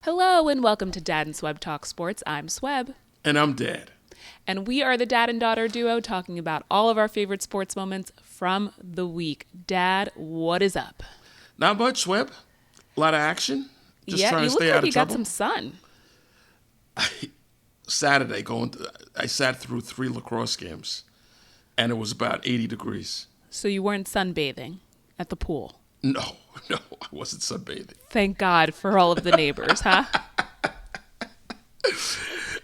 Hello and welcome to Dad and Swebb Talk Sports. I'm Swebb. And I'm Dad. And we are the dad and daughter duo talking about all of our favorite sports moments from the week. Dad, what is up? Not much, Swebb. A lot of action. Just trying You to look stay like out you of got trouble. some sun. Saturday, I sat through 3 lacrosse games, and it was about 80 degrees. So you weren't sunbathing at the pool. No, I wasn't sunbathing. Thank God for all of the neighbors, huh?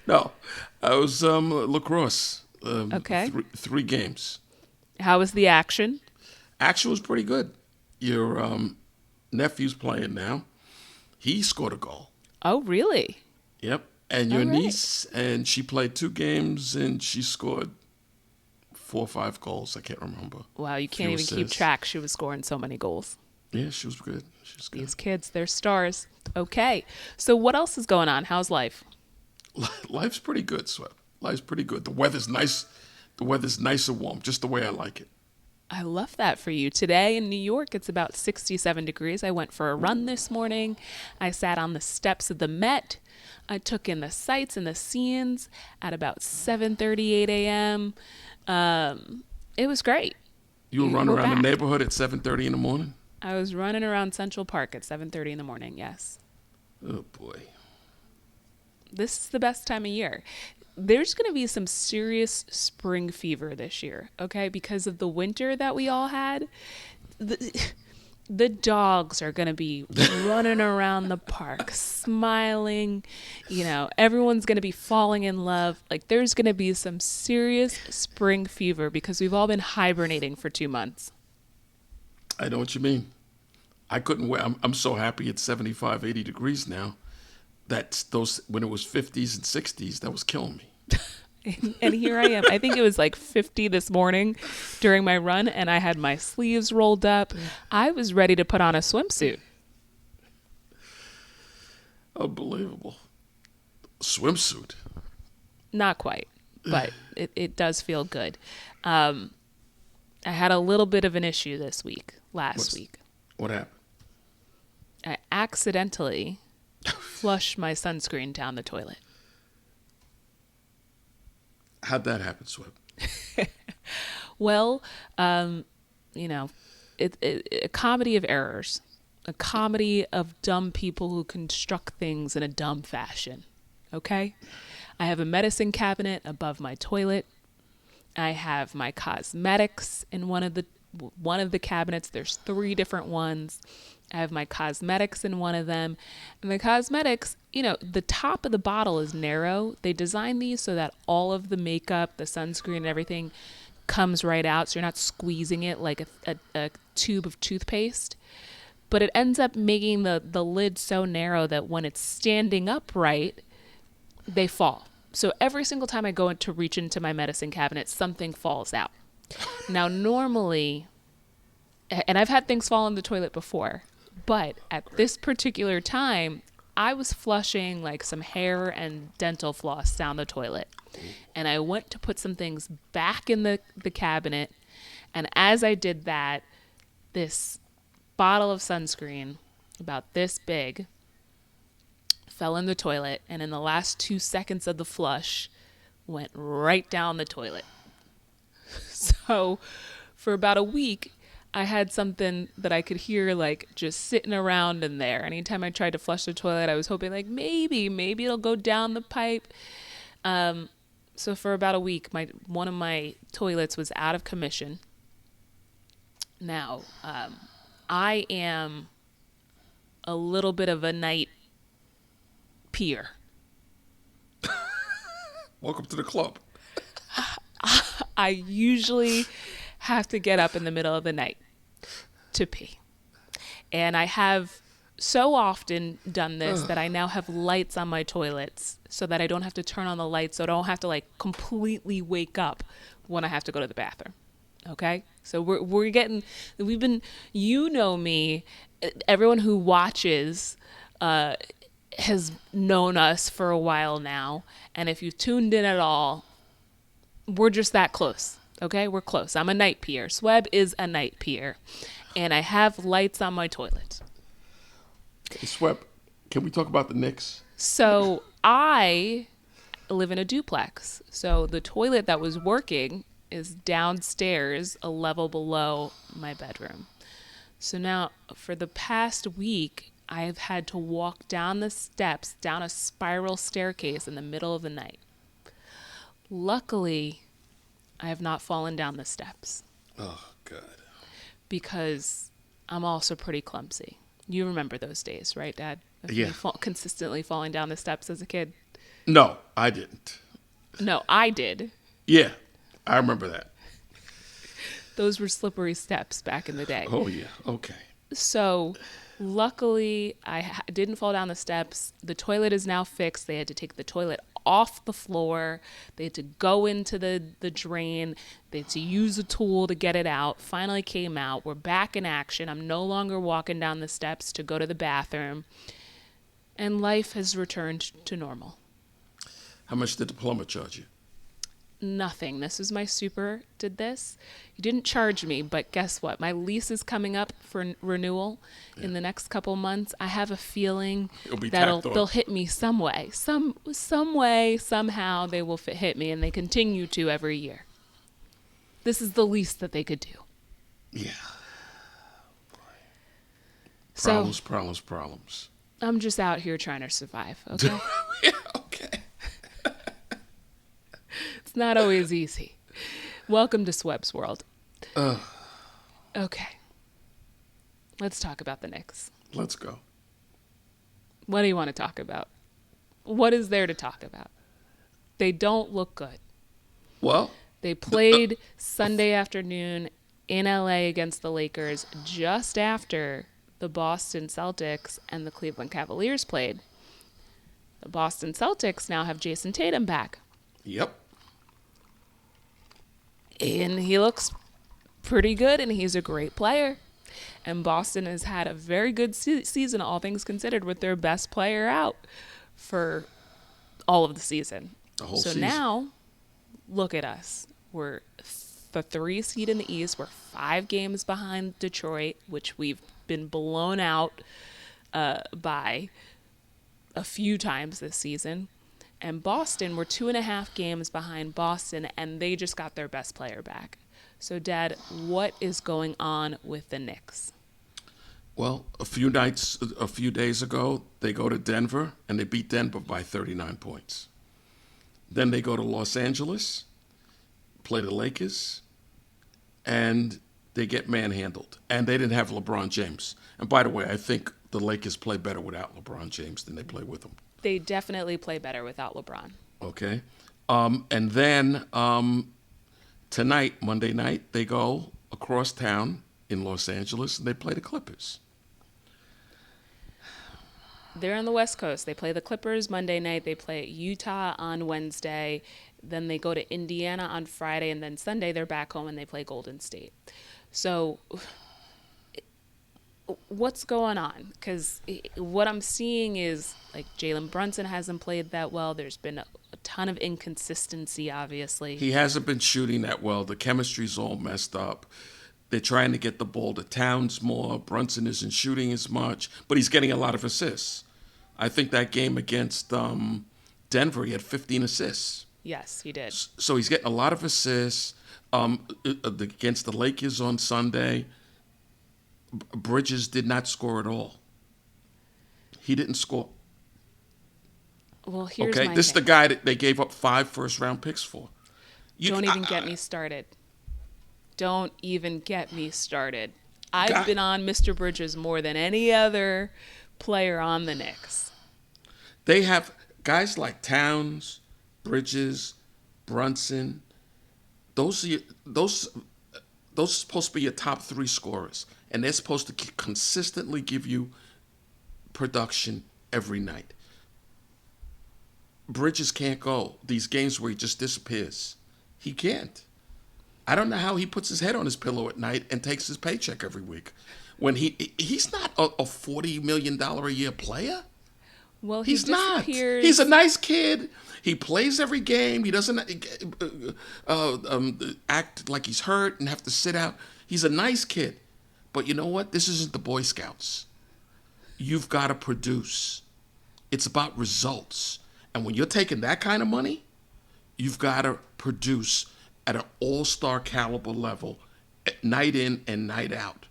No, I was lacrosse. Okay. Three games. How was the action? Action was pretty good. Your nephew's playing now. He scored a goal. Oh, really? Yep. And your All right. niece, and she played 2 games, and she scored 4 or 5 goals. I can't remember. Wow, you can't Few even keep assists. track. She was scoring so many goals. Yeah, she was good. She was good. These kids, they're stars. Okay. So what else is going on? How's life? Life's pretty good, Swebb. Life's pretty good. The weather's nice. The weather's nice and warm, just the way I like it. I love that for you. Today in New York, it's about 67 degrees. I went for a run this morning. I sat on the steps of the Met. I took in the sights and the scenes at about 7:38 a.m. It was great. You were running We're around back. the neighborhood at 7:30 in the morning? I was running around Central Park at 7:30 in the morning, yes. Oh, boy. This is the best time of year. There's going to be some serious spring fever this year, okay? Because of the winter that we all had. The dogs are going to be running around the park, smiling. You know, everyone's going to be falling in love. Like, there's going to be some serious spring fever because we've all been hibernating for 2 months. I know what you mean. I couldn't wait. I'm so happy it's 75, 80 degrees now. That's those when it was 50s and 60s, that was killing me. And here I am. I think it was like 50 this morning during my run, and I had my sleeves rolled up. I was ready to put on a swimsuit. Unbelievable. Swimsuit. Not quite, but it does feel good. I had a little bit of an issue this week, last week. What happened? I accidentally flushed my sunscreen down the toilet. How'd that happen, Swebb? Well, you know, a comedy of errors, a comedy of dumb people who construct things in a dumb fashion. Okay? I have a medicine cabinet above my toilet. I have my cosmetics in one of the cabinets. There's 3 different ones. I have my cosmetics in one of them. And the cosmetics, you know, the top of the bottle is narrow. They designed these so that all of the makeup, the sunscreen and everything comes right out. So you're not squeezing it like a tube of toothpaste. But it ends up making the lid so narrow that when it's standing upright, they fall. So every single time I go to reach into my medicine cabinet, something falls out. Now, normally, and I've had things fall in the toilet before, but at this particular time, I was flushing like some hair and dental floss down the toilet. And I went to put some things back in the cabinet. And as I did that, this bottle of sunscreen, about this big, fell in the toilet. And in the last 2 seconds of the flush, went right down the toilet. So for about a week, I had something that I could hear like just sitting around in there. Anytime I tried to flush the toilet, I was hoping like maybe it'll go down the pipe. So for about a week, one of my toilets was out of commission. Now, I am a little bit of a night peer. Welcome to the club. I usually have to get up in the middle of the night to pee. And I have so often done this that I now have lights on my toilets so that I don't have to turn on the lights, so I don't have to like completely wake up when I have to go to the bathroom. Okay? So we've been, you know me, everyone who watches has known us for a while now. And if you've tuned in at all, we're just that close. Okay, we're close. I'm a night peer. Swebb is a night peer. And I have lights on my toilet. Hey, Swebb, Can we talk about the Knicks? So I live in a duplex. So the toilet that was working is downstairs, a level below my bedroom. So now, for the past week, I've had to walk down the steps, down a spiral staircase in the middle of the night. Luckily, I have not fallen down the steps Oh, God. because I'm also pretty clumsy. You remember those days, right, Dad? Of Yeah. me consistently falling down the steps as a kid. No, I didn't. No, I did. Yeah, I remember that. Those were slippery steps back in the day. Oh, yeah. Okay. So, luckily, I didn't fall down the steps. The toilet is now fixed. They had to take the toilet off the floor. They had to go into the drain. They had to use a tool to get it out. Finally came out. We're back in action. I'm no longer walking down the steps to go to the bathroom. And life has returned to normal. How much did the plumber charge you? Nothing. This was my super did this. He didn't charge me, but guess what? My lease is coming up for renewal in the next couple months. I have a feeling It'll be that tacked on. they'll hit me some way. Some way, somehow they will hit me, and they continue to every year. This is the least that they could do. Yeah. So Problems. I'm just out here trying to survive, okay? Yeah, okay. It's not always easy. Welcome to Swebb's world. Okay. Let's talk about the Knicks. Let's go. What do you want to talk about? What is there to talk about? They don't look good. Well, They played Sunday afternoon in LA against the Lakers just after the Boston Celtics and the Cleveland Cavaliers played. The Boston Celtics now have Jason Tatum back. yep. And he looks pretty good, and he's a great player. And Boston has had a very good season, all things considered, with their best player out for all of the season. The whole So season. now, look at us. We're the 3 seed in the East. We're 5 games behind Detroit, which we've been blown out by a few times this season. And Boston, we're 2.5 games behind Boston, and they just got their best player back. So, Dad, what is going on with the Knicks? Well, a few days ago, they go to Denver, and they beat Denver by 39 points. Then they go to Los Angeles, play the Lakers, and they get manhandled. And they didn't have LeBron James. And by the way, I think the Lakers play better without LeBron James than they play with him. They definitely play better without LeBron. Okay? And then tonight, Monday night, they go across town in Los Angeles, and they play the Clippers. They're on the West Coast. They play the Clippers Monday night. They play Utah on Wednesday. Then they go to Indiana on Friday. And then Sunday, they're back home and they play Golden State. So what's going on? Because what I'm seeing is, like, Jalen Brunson hasn't played that well. There's been a ton of inconsistency, obviously. He hasn't been shooting that well. The chemistry's all messed up. They're trying to get the ball to Towns more. Brunson isn't shooting as much, but he's getting a lot of assists. I think that game against Denver, he had 15 assists. Yes, he did. So he's getting a lot of assists. Against the Lakers on Sunday, Bridges did not score at all. He didn't score. Well, here's Okay, my this is the thing. guy that they gave up 5 first-round picks for. Don't even get me started. Don't even get me started. I've been on Mr. Bridges more than any other player on the Knicks. They have guys like Towns, Bridges, Brunson. Those are supposed to be your top 3 scorers, and they're supposed to consistently give you production every night. Bridges can't go these games where he just disappears. He can't. I don't know how he puts his head on his pillow at night and takes his paycheck every week. When he's not a $40 million a year player. Well, he He's not. disappears. He's a nice kid. He plays every game. He doesn't act like he's hurt and have to sit out. He's a nice kid. But you know what? This isn't the Boy Scouts. You've got to produce. It's about results. And when you're taking that kind of money, you've got to produce at an all-star caliber level, night in and night out.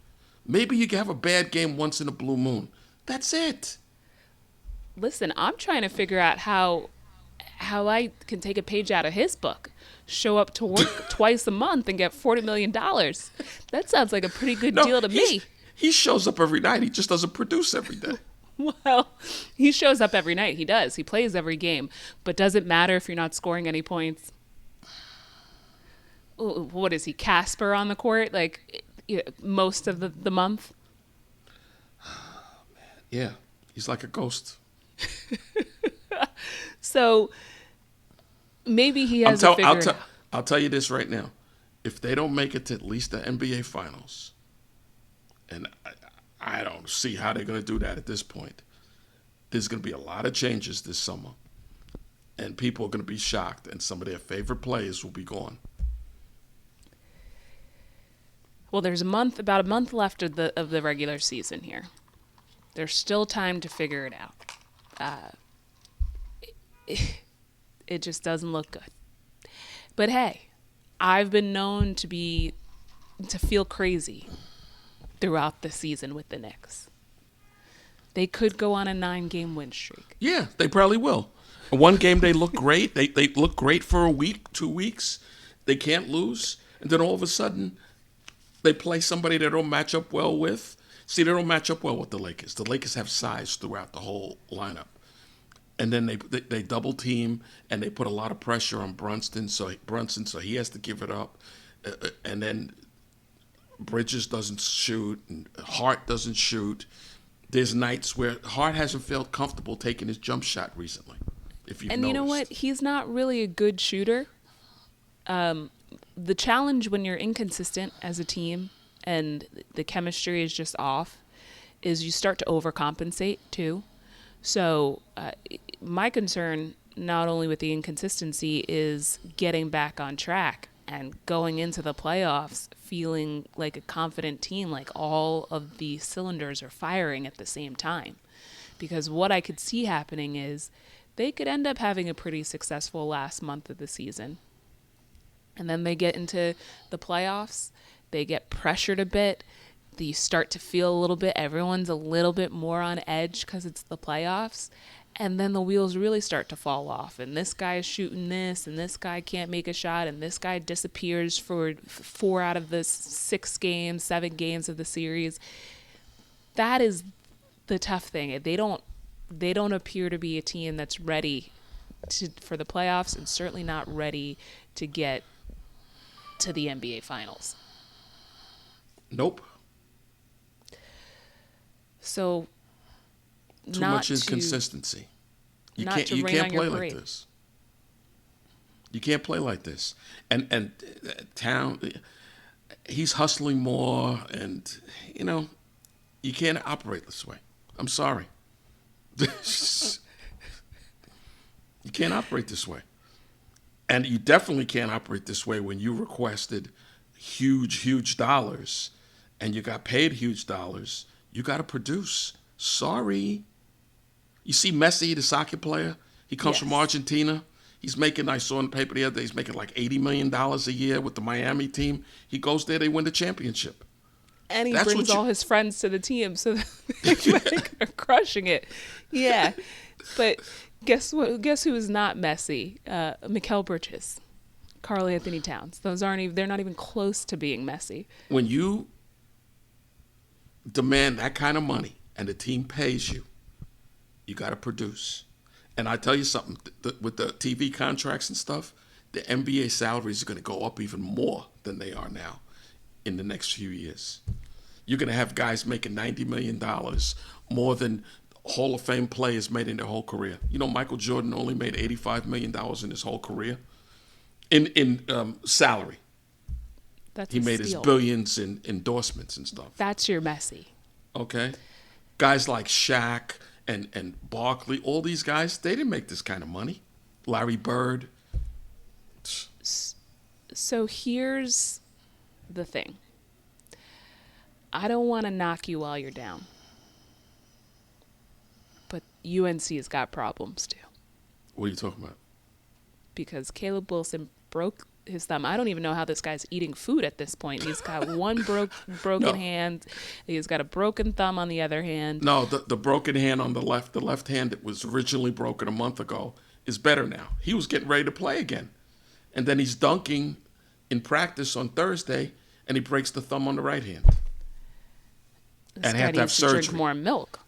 Maybe you can have a bad game once in a blue moon. That's it. Listen, I'm trying to figure out how I can take a page out of his book, show up to work twice a month and get $40 million. That sounds like a pretty good No, deal to me. he shows up every night. He just doesn't produce every day. Well, he shows up every night. He does. He plays every game. But does it matter if you're not scoring any points? What is he, Casper on the court? Like, most of the month? Yeah, he's like a ghost. So maybe he has a figure. I'll tell you this right now. If they don't make it to at least the NBA Finals, and I don't see how they're going to do that at this point, there's going to be a lot of changes this summer. And people are going to be shocked, and some of their favorite players will be gone. Well, there's about a month left of the regular season here. There's still time to figure it out. It just doesn't look good. But hey, I've been known to feel crazy throughout the season with the Knicks. They could go on a 9-game win streak. Yeah, they probably will. One game they look great. They look great for a week, 2 weeks. They can't lose. And then all of a sudden, they play somebody they don't match up well with. See, they don't match up well with the Lakers. The Lakers have size throughout the whole lineup. And then they double team and they put a lot of pressure on Brunson, so he has to give it up. And then Bridges doesn't shoot and Hart doesn't shoot. There's nights where Hart hasn't felt comfortable taking his jump shot recently. If you've noticed. You know what? He's not really a good shooter. The challenge when you're inconsistent as a team and the chemistry is just off is you start to overcompensate too. So my concern, not only with the inconsistency, is getting back on track and going into the playoffs feeling like a confident team, like all of the cylinders are firing at the same time. Because what I could see happening is they could end up having a pretty successful last month of the season. And then they get into the playoffs, they get pressured a bit, you start to feel a little bit, everyone's a little bit more on edge because it's the playoffs, and then the wheels really start to fall off, and this guy is shooting this, and this guy can't make a shot, and this guy disappears for 4 out of the 7 games of the series. That is the tough thing. They don't appear to be a team that's ready for the playoffs, and certainly not ready to get to the NBA Finals. Nope. So, too much inconsistency. You can't play like this. You can't play like this. And Town, he's hustling more, and you can't operate this way. I'm sorry. You can't operate this way. And you definitely can't operate this way when you requested huge dollars and you got paid huge dollars. You got to produce. Sorry. You see Messi, the soccer player? He comes from Argentina. He's making, I saw in the paper the other day, he's making like $80 million a year with the Miami team. He goes there, they win the championship. And he brings all his friends to the team, so they're crushing it. Yeah. But guess what? Guess who is not Messi? Mikal Bridges, Karl Anthony Towns. They're not even close to being Messi. When you demand that kind of money and the team pays you, you got to produce. And I tell you something, with the TV contracts and stuff, the NBA salaries are going to go up even more than they are now in the next few years. You're going to have guys making $90 million more than Hall of Fame players made in their whole career. You know, Michael Jordan only made $85 million in his whole career in salary. He made his billions in endorsements and stuff. That's your Messi. Okay. Guys like Shaq and Barkley, all these guys, they didn't make this kind of money. Larry Bird. So here's the thing. I don't want to knock you while you're down. But UNC's got problems too. What are you talking about? Because Caleb Wilson broke his thumb. I don't even know how this guy's eating food at this point. He's got one broken No. hand. He's got a broken thumb on the other hand. No, the broken hand on the left hand that was originally broken a month ago is better now. He was getting ready to play again. And then he's dunking in practice on Thursday, and he breaks the thumb on the right hand. This And guy have to have needs to drink surgery. more milk.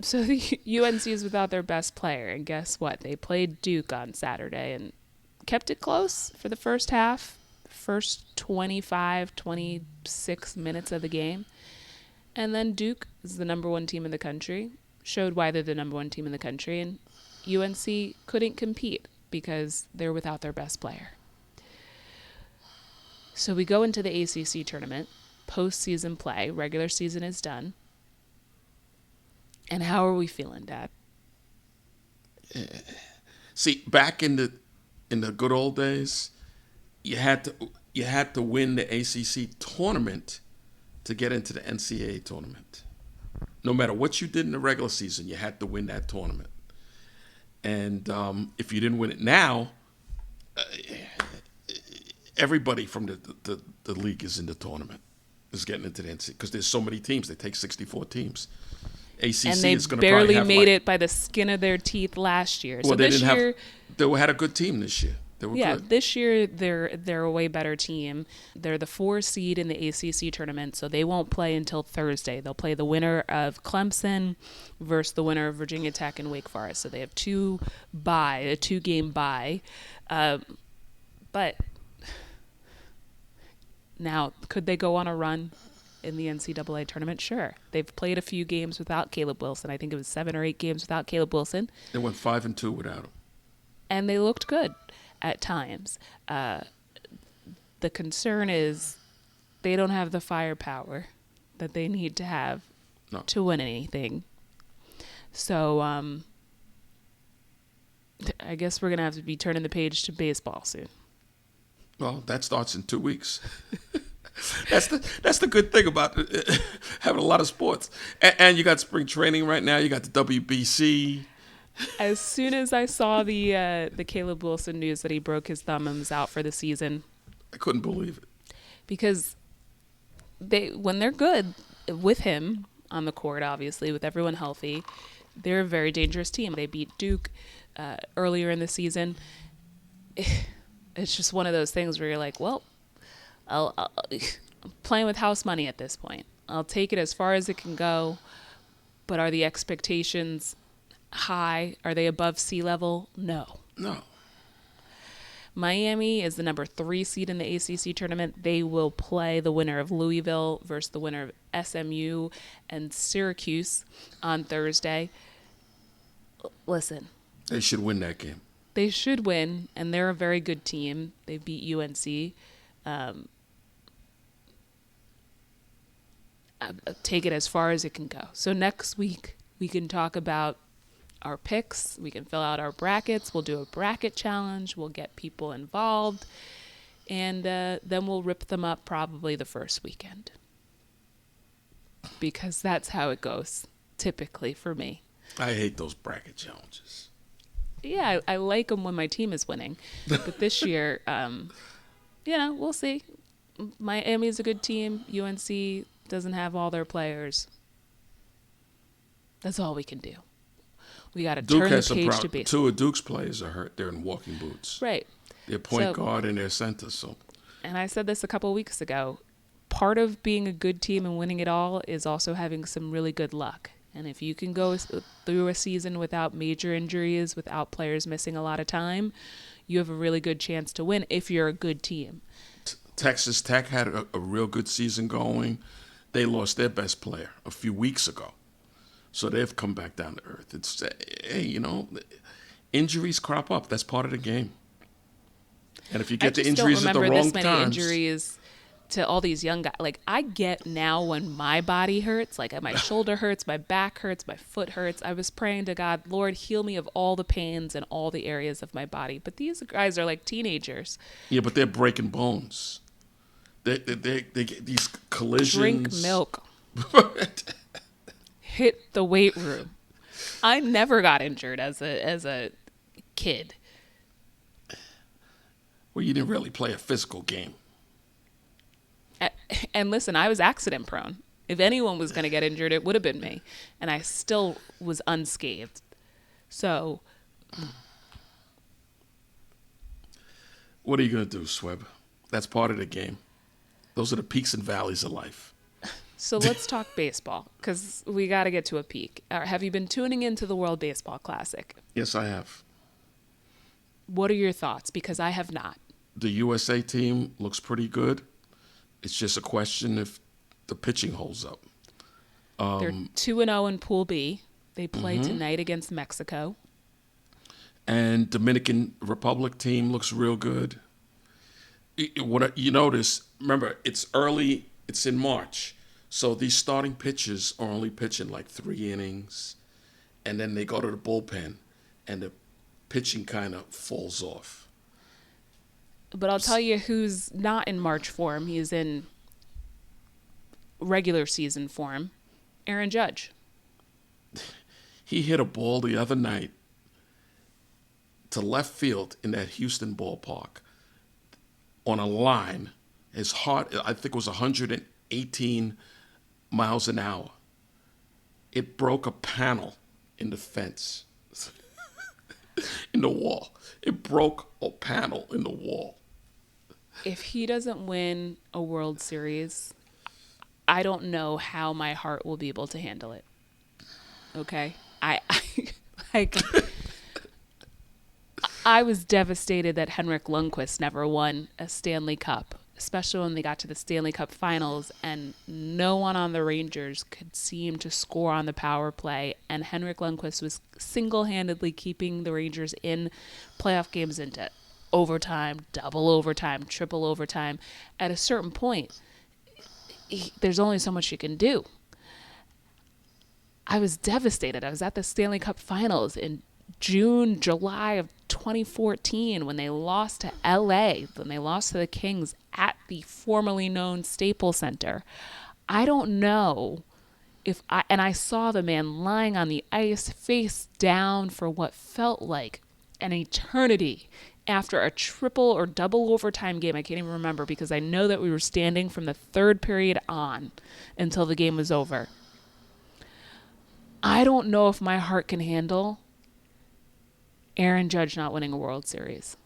So the UNC is without their best player, and guess what? They played Duke on Saturday and kept it close for the first half, first 25, 26 minutes of the game. And then Duke is the number one team in the country, showed why they're the number one team in the country, and UNC couldn't compete because they're without their best player. So we go into the ACC tournament, postseason play, regular season is done. And how are we feeling, Dad? See, back in the good old days, you had to win the ACC tournament to get into the NCAA tournament. No matter what you did in the regular season, you had to win that tournament. And if you didn't win it now, everybody from the league is in the tournament, is getting into the NCAA, because there's so many teams. They take 64 teams. ACC And they is going to probably barely have made it by the skin of their teeth last year. Well, So they this didn't year, have. They had a good team this year. They were good. this year they're a way better team. They're the 4 seed in the ACC tournament, so they won't play until Thursday. They'll play the winner of Clemson versus the winner of Virginia Tech and Wake Forest. So they have a 2-game bye. But now, could they go on a run in the NCAA tournament? Sure. They've played a few games without Caleb Wilson. I think it was 7 or 8 games without Caleb Wilson. They went 5-2 without him. And they looked good at times. The concern is they don't have the firepower that they need to have to win anything. So I guess we're going to have to be turning the page to baseball soon. Well, that starts in 2 weeks. That's the good thing about having a lot of sports. And you got spring training right now. You got the WBC. As soon as I saw the Caleb Wilson news that he broke his thumb and was out for the season, I couldn't believe it. Because when they're good with him on the court, obviously, with everyone healthy, they're a very dangerous team. They beat Duke earlier in the season. It's just one of those things where you're like, well, I'm playing with house money at this point. I'll take it as far as it can go. But are the expectations high? Are they above sea level? No. Miami is the number 3 seed in the ACC tournament. They will play the winner of Louisville versus the winner of SMU and Syracuse on Thursday. Listen. They should win that game. They should win, and they're a very good team. They beat UNC. Take it as far as it can go. So next week, we can talk about our picks. We can fill out our brackets. We'll do a bracket challenge. We'll get people involved. And then we'll rip them up probably the first weekend. Because that's how it goes, typically, for me. I hate those bracket challenges. Yeah, I like them when my team is winning. But this year, we'll see. Miami's a good team. UNC doesn't have all their players. That's all we can do. We got to turn the page to baseball. 2 of Duke's players are hurt. They're in walking boots. Right. Their point guard and their center. So. And I said this a couple of weeks ago. Part of being a good team and winning it all is also having some really good luck. And if you can go through a season without major injuries, without players missing a lot of time, you have a really good chance to win if you're a good team. Texas Tech had a real good season going. They lost their best player a few weeks ago. So they've come back down to earth. It's, hey, injuries crop up. That's part of the game. And if you get the injuries at the wrong times. I just don't remember this many injuries to all these young guys. Like, I get now when my body hurts, like my shoulder hurts, my back hurts, my foot hurts. I was praying to God, Lord, heal me of all the pains in all the areas of my body. But these guys are like teenagers. Yeah, but they're breaking bones. They get these collisions. Drink milk. hit the weight room. I never got injured as a kid. Well, you didn't really play a physical game. And listen, I was accident prone. If anyone was going to get injured, it would have been me. And I still was unscathed. So, What are you going to do, Swebb? That's part of the game. Those are the peaks and valleys of life. so let's talk baseball, because we got to get to a peak. Have you been tuning into the World Baseball Classic? Yes, I have. What are your thoughts? Because I have not. The USA team looks pretty good. It's just a question if the pitching holds up. They're 2-0 in Pool B. They play tonight against Mexico. And Dominican Republic team looks real good. What you notice, remember, it's early, it's in March. So these starting pitchers are only pitching like 3 innings. And then they go to the bullpen and the pitching kind of falls off. But I'll tell you who's not in March form. He's in regular season form. Aaron Judge. He hit a ball the other night to left field in that Houston ballpark on a line as hard, I think it was 118 miles an hour. It broke a panel in the fence, in the wall. It broke a panel in the wall. If he doesn't win a World Series, I don't know how my heart will be able to handle it. Okay? I like I was devastated that Henrik Lundqvist never won a Stanley Cup, especially when they got to the Stanley Cup Finals and no one on the Rangers could seem to score on the power play, and Henrik Lundqvist was single-handedly keeping the Rangers in playoff games into overtime, double overtime, triple overtime. At a certain point, there's only so much you can do. I was devastated. I was at the Stanley Cup Finals in June, July of 2014 when they lost to LA, when they lost to the Kings at the formerly known Staples Center. I don't know and I saw the man lying on the ice face down for what felt like an eternity after a triple or double overtime game. I can't even remember because I know that we were standing from the third period on until the game was over. I don't know if my heart can handle Aaron Judge not winning a World Series.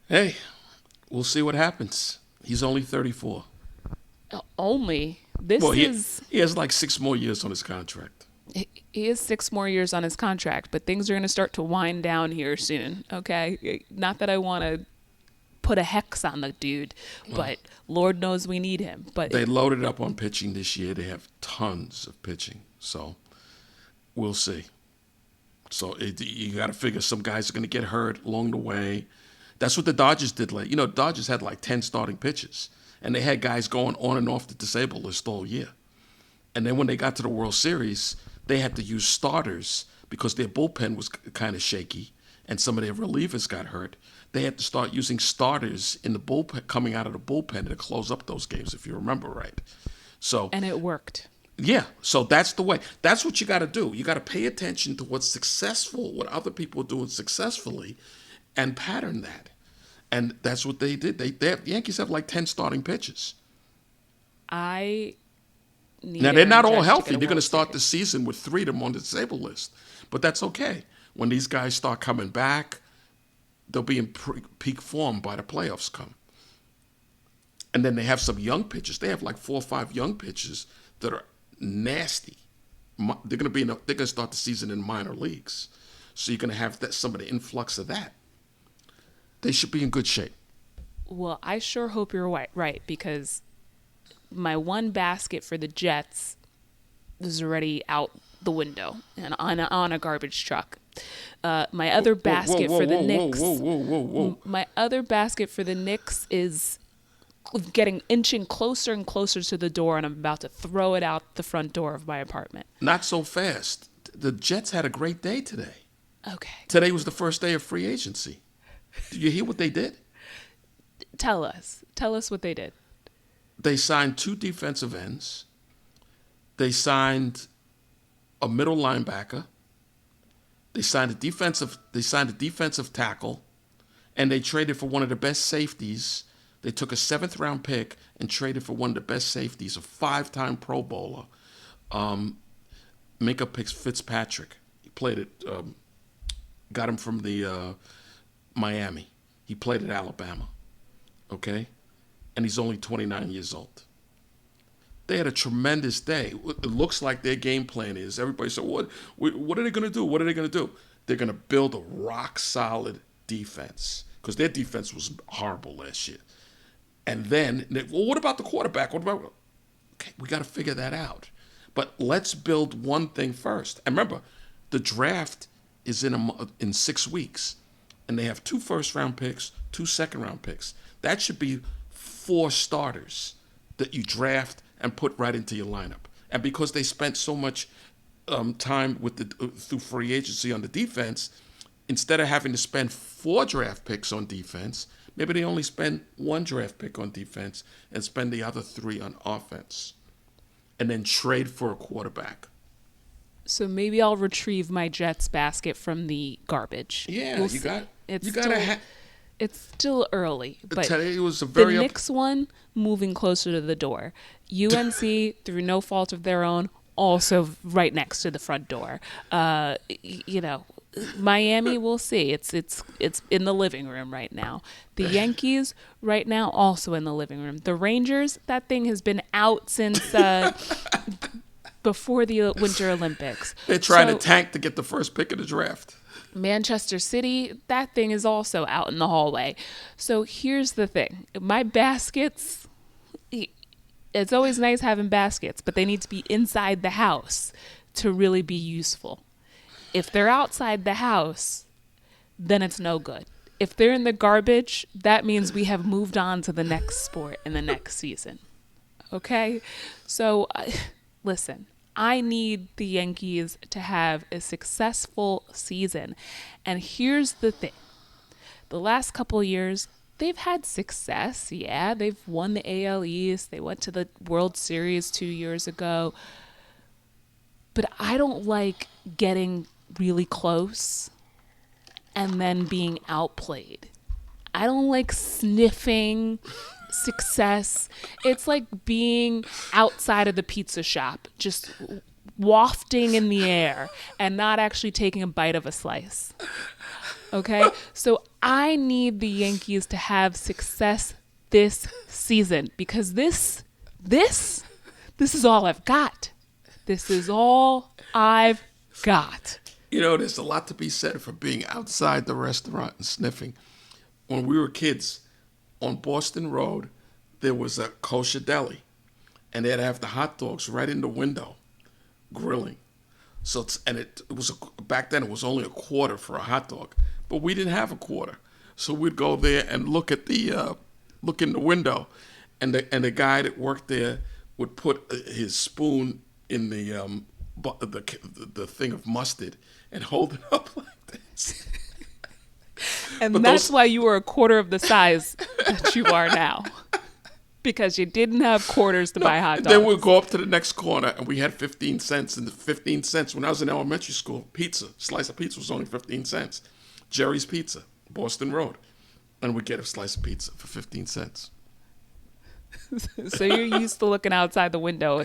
Hey, we'll see what happens. He's only 34. Only? He has like 6 more years on his contract. He has 6 more years on his contract, but things are going to start to wind down here soon, okay? Not that I want to put a hex on the dude, but Lord knows we need him. But they loaded up on pitching this year. They have tons of pitching, so we'll see. So you got to figure some guys are going to get hurt along the way. That's what the Dodgers did. Dodgers had like 10 starting pitchers, and they had guys going on and off the disabled list all year. And then when they got to the World Series, they had to use starters because their bullpen was kind of shaky, and some of their relievers got hurt. They had to start using starters in the bullpen, coming out of the bullpen to close up those games, if you remember right. And it worked. Yeah, so that's the way. That's what you got to do. You got to pay attention to what's successful, what other people are doing successfully, and pattern that. And that's what they did. The Yankees have like 10 starting pitchers. Now, they're not all healthy. They're going to start the season with 3 of them on the disabled list. But that's okay. When these guys start coming back, they'll be in peak form by the playoffs come. And then they have some young pitchers. They have like 4 or 5 young pitchers that are nasty. They're going to start the season in minor leagues. So you're going to have some of the influx of that. They should be in good shape. Well, I sure hope you're right, because my one basket for the Jets is already out the window and on a garbage truck. My other basket for the Knicks. My other basket for the Knicks is inching closer and closer to the door, and I'm about to throw it out the front door of my apartment. Not so fast. The Jets had a great day today. Okay. Today was the first day of free agency. Did you hear what they did? Tell us what they did. They signed 2 defensive ends, They signed a middle linebacker. They signed a defensive tackle, and they traded for one of the best safeties. They took a 7th-round pick and traded for one of the best safeties, a 5-time Pro Bowler, Minka Fitzpatrick. He played it. Got him from the Miami. He played at Alabama. Okay, and he's only 29 years old. They had a tremendous day. It looks like their game plan is, everybody said, what are they going to do? What are they going to do? They're going to build a rock-solid defense, because their defense was horrible last year. And then, well, what about the quarterback? Okay, we got to figure that out. But let's build one thing first. And remember, the draft is in 6 weeks, and they have 2 first-round picks, 2 second-round picks. That should be 4 starters that you draft and put right into your lineup. And because they spent so much time through free agency on the defense, instead of having to spend 4 draft picks on defense, maybe they only spend 1 draft pick on defense and spend the other 3 on offense, and then trade for a quarterback. So maybe I'll retrieve my Jets basket from the garbage. Yeah, We'll you see. got. It's You still, gotta. it's still early, but Today was a the very Knicks one moving closer to the door. UNC, through no fault of their own, also right next to the front door. Miami, we'll see. It's in the living room right now. The Yankees right now also in the living room. The Rangers, that thing has been out since before the Winter Olympics. They're trying to tank to get the first pick of the draft. Manchester City, that thing is also out in the hallway. So here's the thing. My baskets, it's always nice having baskets, but they need to be inside the house to really be useful. If they're outside the house, then it's no good. If they're in the garbage, that means we have moved on to the next sport in the next season. Okay? So, listen. I need the Yankees to have a successful season. And here's the thing. The last couple of years, they've had success. Yeah, they've won the AL East. They went to the World Series 2 years ago. But I don't like getting really close and then being outplayed. I don't like sniffing success. It's like being outside of the pizza shop, just wafting in the air and not actually taking a bite of a slice. Okay? So I need the Yankees to have success this season, because this is all I've got. This is all I've got. There's a lot to be said for being outside the restaurant and sniffing. When we were kids, on Boston Road, there was a kosher deli, and they'd have the hot dogs right in the window, grilling. So it was back then it was only a quarter for a hot dog, but we didn't have a quarter, so we'd go there and look in the window, and the guy that worked there would put his spoon in the thing of mustard and hold it up like this. And that's why you were a quarter of the size that you are now. Because you didn't have quarters to buy hot dogs. Then we'd go up to the next corner, and we had 15 cents. And the 15 cents, when I was in elementary school, slice of pizza was only 15 cents. Jerry's Pizza, Boston Road. And we'd get a slice of pizza for 15 cents. So you're used to looking outside the window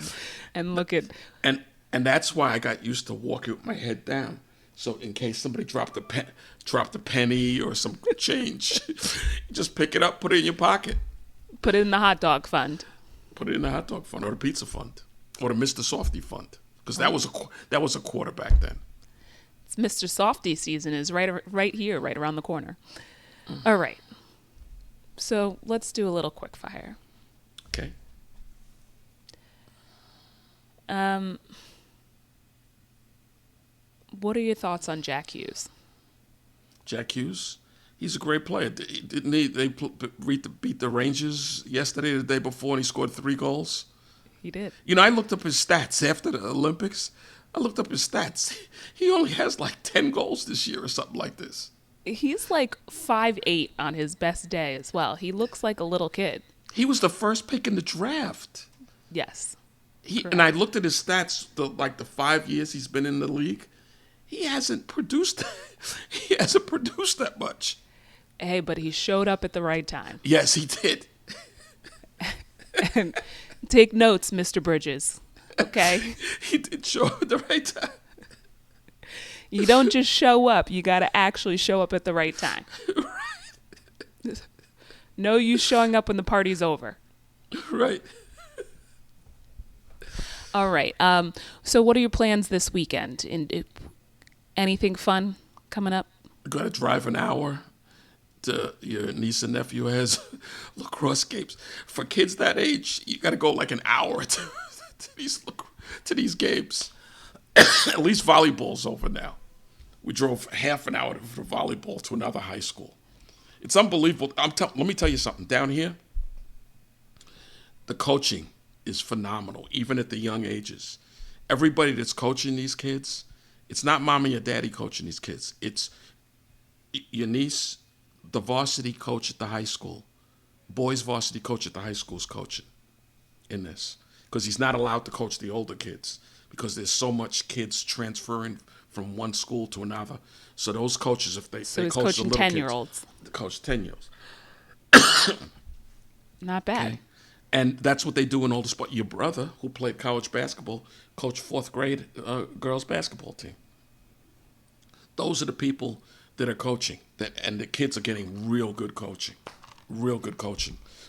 and look at... And that's why I got used to walking with my head down. So in case somebody dropped a penny or some change, you just pick it up, put it in your pocket. Put it in the hot dog fund. Put it in the hot dog fund or the pizza fund or the Mr. Softy fund, because that was a quarter back then. It's Mr. Softy season is right here, right around the corner. Mm. All right. So let's do a little quick fire. Okay. What are your thoughts on Jack Hughes? Jack Hughes, he's a great player. Didn't he? They beat the Rangers yesterday, the day before, and he scored 3 goals. He did. I looked up his stats after the Olympics. I looked up his stats. He only has like 10 goals this year or something like this. He's like 5'8" on his best day as well. He looks like a little kid. He was the first pick in the draft. Yes. And I looked at his stats, the 5 years he's been in the league. He hasn't produced. He hasn't produced that much. Hey, but he showed up at the right time. Yes, he did. And take notes, Mr. Bridges. Okay? He did show up at the right time. You don't just show up. You got to actually show up at the right time. Right. No use showing up when the party's over. Right. All right. So what are your plans this weekend? Anything fun coming up? Got to drive an hour to your niece and nephew has lacrosse games. For kids that age, you got to go like an hour to these games. At least volleyball's over now. We drove half an hour for volleyball to another high school. It's unbelievable. Let me tell you something. Down here, the coaching is phenomenal, even at the young ages. Everybody that's coaching these kids, it's not mommy or daddy coaching these kids. It's your niece, the varsity coach at the high school, boys varsity coach at the high school is coaching in this. Because he's not allowed to coach the older kids because there's so much kids transferring from one school to another. So those coaches, if they coach the little 10-year-olds. They coach 10-year-olds. Not bad. Okay. And that's what they do in all the sport. Your brother, who played college basketball, coached fourth grade girls basketball team. Those are the people that are coaching, and the kids are getting real good coaching.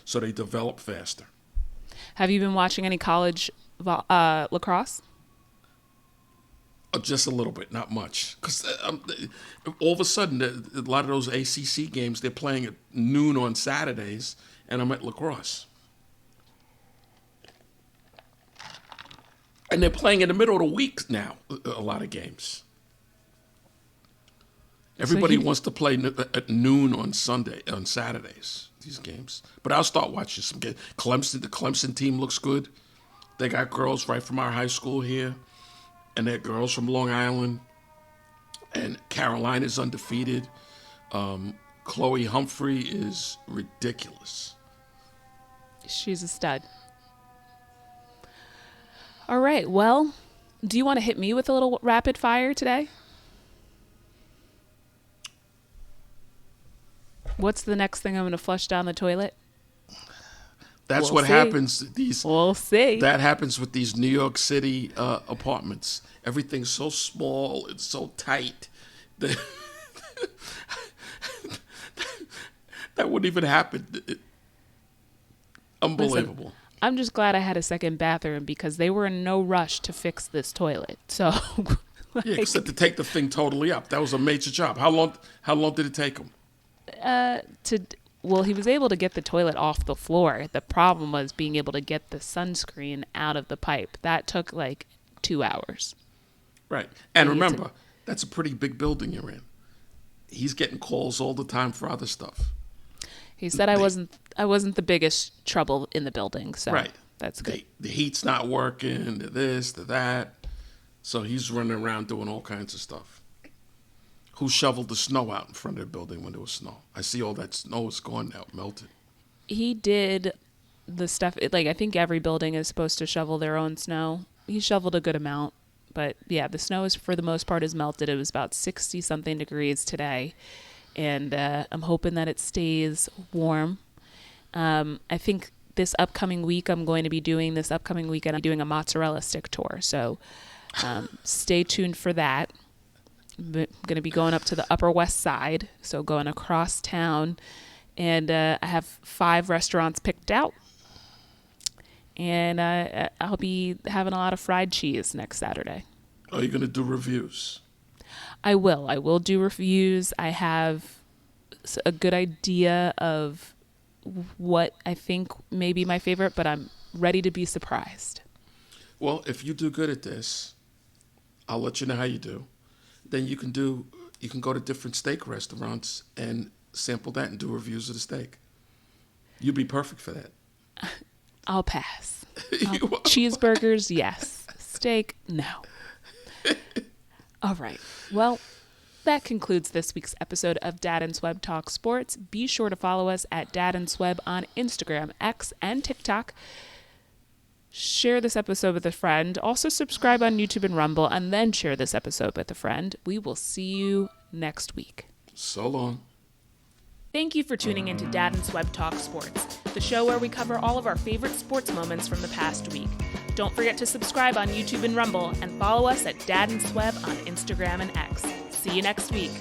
So they develop faster. Have you been watching any college lacrosse? Just a little bit, not much. Because all of a sudden, a lot of those ACC games, they're playing at noon on Saturdays, and I'm at lacrosse. And they're playing in the middle of the week now, a lot of games. Everybody wants to play at noon on Saturdays, these games. But I'll start watching some games. The Clemson team looks good. They got girls right from our high school here. And they're girls from Long Island. And Carolina's undefeated. Chloe Humphrey is ridiculous. She's a stud. All right. Well, do you want to hit me with a little rapid fire today? What's the next thing I'm going to flush down the toilet? That's what happens. We'll see. That happens with these New York City apartments. Everything's so small. It's so tight. That wouldn't even happen. Unbelievable. Listen, I'm just glad I had a second bathroom because they were in no rush to fix this toilet. So, yeah, except to take the thing totally up. That was a major job. How long did it take them? Well, he was able to get the toilet off the floor. The problem was being able to get the sunscreen out of the pipe. That took like 2 hours. Right. And remember, that's a pretty big building you're in. He's getting calls all the time for other stuff. He said I wasn't the biggest trouble in the building, so right. That's good. The heat's not working, the this, the that. So he's running around doing all kinds of stuff. Who shoveled the snow out in front of the building when there was snow? I see all that snow is gone now, melted. He did the stuff, I think every building is supposed to shovel their own snow. He shoveled a good amount. But yeah, the snow is for the most part is melted. It was about 60-something degrees today. And I'm hoping that it stays warm. I think this upcoming week I'm doing a mozzarella stick tour. So stay tuned for that. I'm going to be going up to the Upper West Side, so going across town, and I have 5 restaurants picked out, and I'll be having a lot of fried cheese next Saturday. Are you going to do reviews? I will do reviews. I have a good idea of what I think may be my favorite, but I'm ready to be surprised. Well, if you do good at this, I'll let you know how you do. Then you can go to different steak restaurants and sample that and do reviews of the steak. You'd be perfect for that. I'll pass. Cheeseburgers, yes. Steak, no. All right. Well, that concludes this week's episode of Dad and Swebb Talk Sports. Be sure to follow us at Dad and Swebb on Instagram, X, and TikTok. share this episode with a friend. Also subscribe on YouTube and Rumble, and then share this episode with a friend. We will see you next week. So long. Thank you for tuning into Dad and Swebb Talk Sports, the show where we cover all of our favorite sports moments from the past week. Don't forget to subscribe on YouTube and Rumble, and follow us at Dad and Swebb on Instagram and X. See you next week.